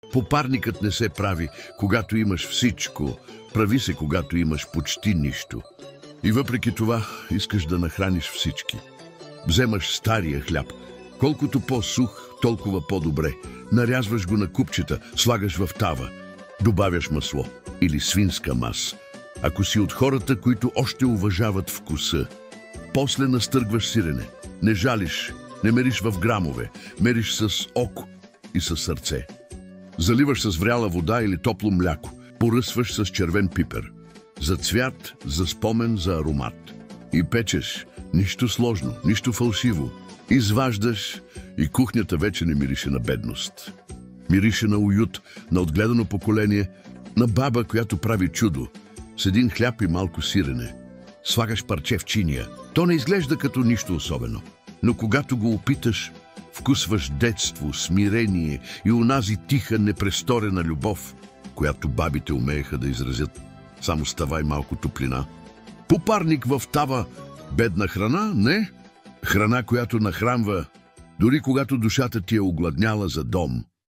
Попарникът не се прави, когато имаш всичко, прави се, когато имаш почти нищо. И въпреки това искаш да нахраниш всички. Вземаш стария хляб. Колкото по-сух, толкова по-добре. Нарязваш го на купчета, слагаш в тава. Добавяш масло или свинска мас. Ако си от хората, които още уважават вкуса. После настъргваш сирене. Не жалиш, не мериш в грамове. Мериш с око и с сърце. Заливаш с вряла вода или топло мляко. Поръсваш с червен пипер. За цвят, за спомен, за аромат. И печеш. Нищо сложно, нищо фалшиво. Изваждаш и кухнята вече не мирише на бедност. Мирише на уют, на отгледано поколение, на баба, която прави чудо. С един хляб и малко сирене. Слагаш парче в чиния. То не изглежда като нищо особено. Но когато го опиташ, вкусваш детство, смирение и онази тиха, непресторена любов, която бабите умееха да изразят. Само с тава и малко топлина. Попарник в тава. Бедна храна? Не. Храна, която нахранва, дори когато душата ти е огладняла за дом.